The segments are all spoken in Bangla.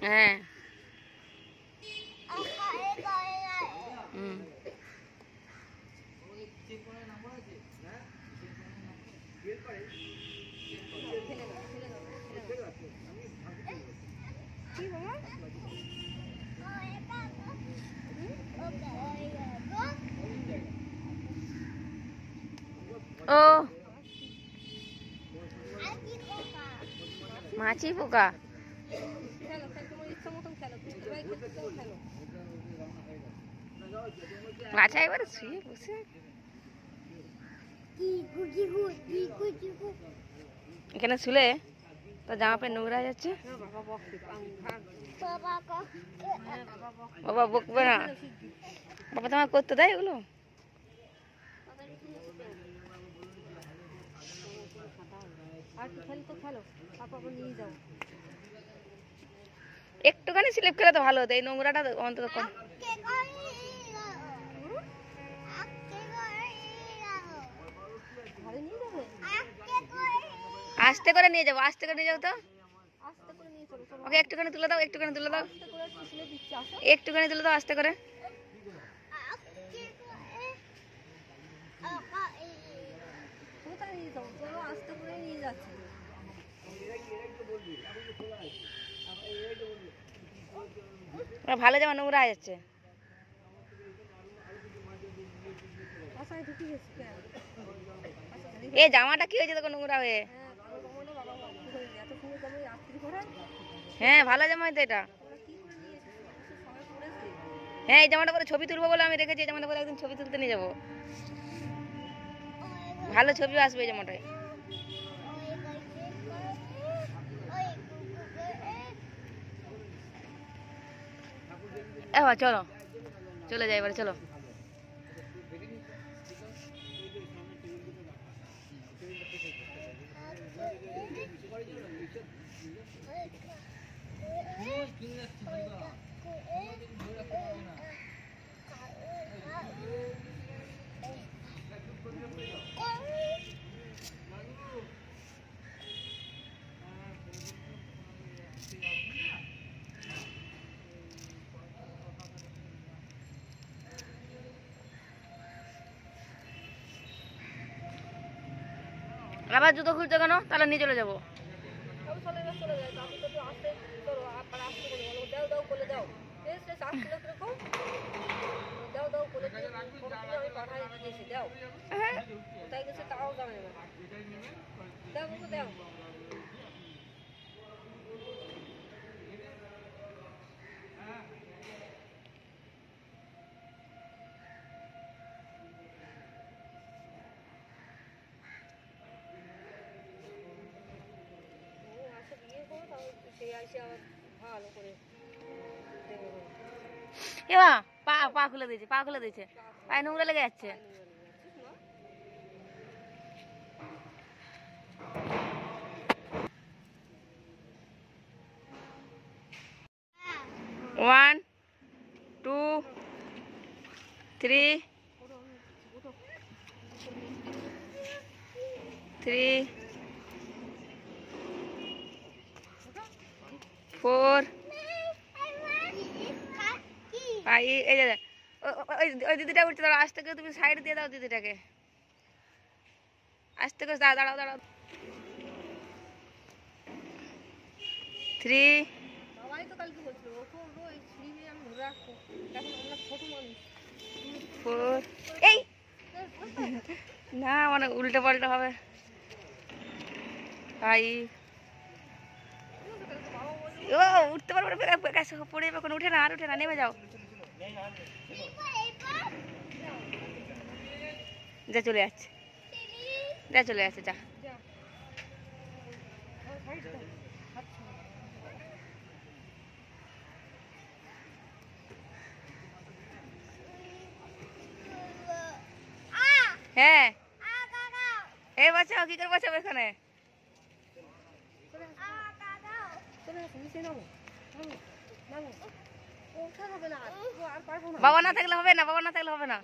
হ্যাঁ ও মাছি পোকা মাছা একবারে শুয়ে বসে এখানে শুলে তার জামা প্যান্ট নোংরা হয়ে যাচ্ছে। বাবা বকবে না, বাবা তোমার করতে দেয় এগুলো? একটুখানি স্লিপ খেলে তো ভালো হতো, এই নোংরাটা অন্তত কম। আস্তে করে নিয়ে যাবো, আস্তে করে নিয়ে যাবো তো। ওকে একটুখানি তুলে দাও, একটুখানি তুলে দাও, একটুখানি তুলে দাও আস্তে করে। ভালো জামা নোংরা হয়ে যাচ্ছে। এই জামাটা কি হয়েছে তোকে নোংরা হয়ে? হ্যাঁ ভালো জামা হয়তো এটা। হ্যাঁ এই জামাটা পরে ছবি তুলবো বলে আমি রেখেছি, এই জামাটা পরে একদিন ছবি তুলতে নিয়ে যাবো, ভালো ছবি আসবে এই জামাটায়। এবার চলো চলে যাই, এবারে চলো। আবার জুতো খুলতে কেন? তাহলে নিয়ে চলে যাবো। পা পা খুলে দিয়েছে, পা খুলে দিয়েছে, পায়ে নোংরা লেগে যাচ্ছে। ওয়ান টু থ্রি, 4 এই যে ওই দিদিটা উঠছে, দাঁড়াও আস্তে করে, তুমি সাইড দিয়ে দাও দিদিটাকে, আস্তে করে দাঁড়াও দাঁড়াও। 3 4 এই না মানে উল্টো পাল্টা হবে। 5 ও উঠতে পারবো না, পড়ে যাবে, কোনো উঠে না, আর উঠে না, নেমে যাও। যা চলে যাচ্ছে, যা চলে যাচ্ছে, যা। হ্যাঁ এই বাচ্চাও কি করে বাঁচাবো এখানে? বাবা না থাকলে হবে না, বাবা না থাকলে হবে না।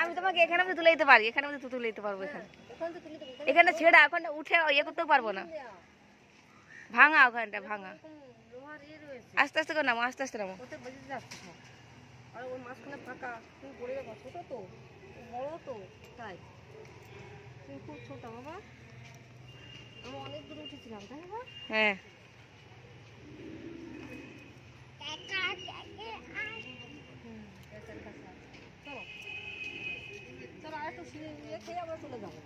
আমি তোমাকে এখানে তুলে দিতে পারি, এখানে তুলে দিতে পারবো, এখানে এখানে ছেড়া, ওখানে উঠে ইয়ে করতেও পারবো না, ভাঙা, ওখানটা ভাঙা। আস্তে আস্তে করে নামো, আস্তে আস্তে নামো। আর ওর মাঝখানে ফাঁকা, তুমি পড়ে যাবো। ছোট তো, বড় তো, তাই তুমি খুব ছোট বাবা। আমি অনেক দূরে উঠেছিলাম, তাই না? হ্যাঁ চলো চলো, আর একটু ইয়ে খেয়ে আমরা চলে যাবো।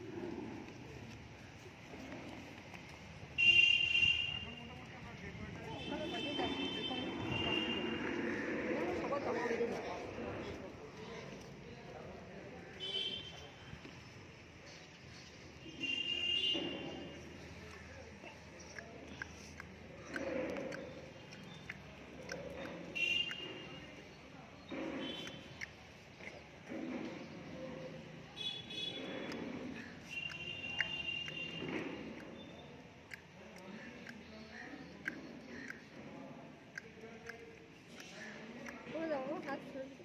সবার জমা বেঁধে যাবো। চলে যাবো, হাত ছেড়ে দিতে।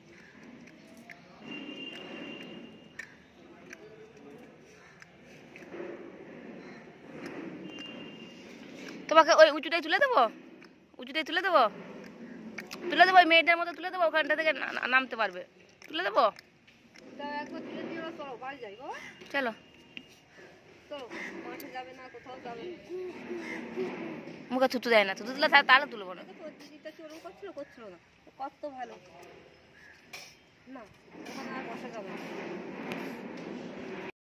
তোমাকে ওই উঁচুটাই তুলে দেবো, উঁচুটাই তুলে দেবো, তুলে দেবো, ওই মেয়েটার মতো তুলে দেবো, ওখানটা থেকে নামতে পারবে, তুলে দেবো। তা একবার তুলে দিয়ে ওরা চলো বাড়ি যাই বাবা। চলো চলো, মাঠে যাবে না, কোথাও যাবে না। মুখে থুতু দেয় না, থুতু দিলে তাহলে তুলবো না। তোর দিদিটা কি ওরকম করছিল? করছিল না, কত ভালো না, ওখানে আর বসা যাবে না।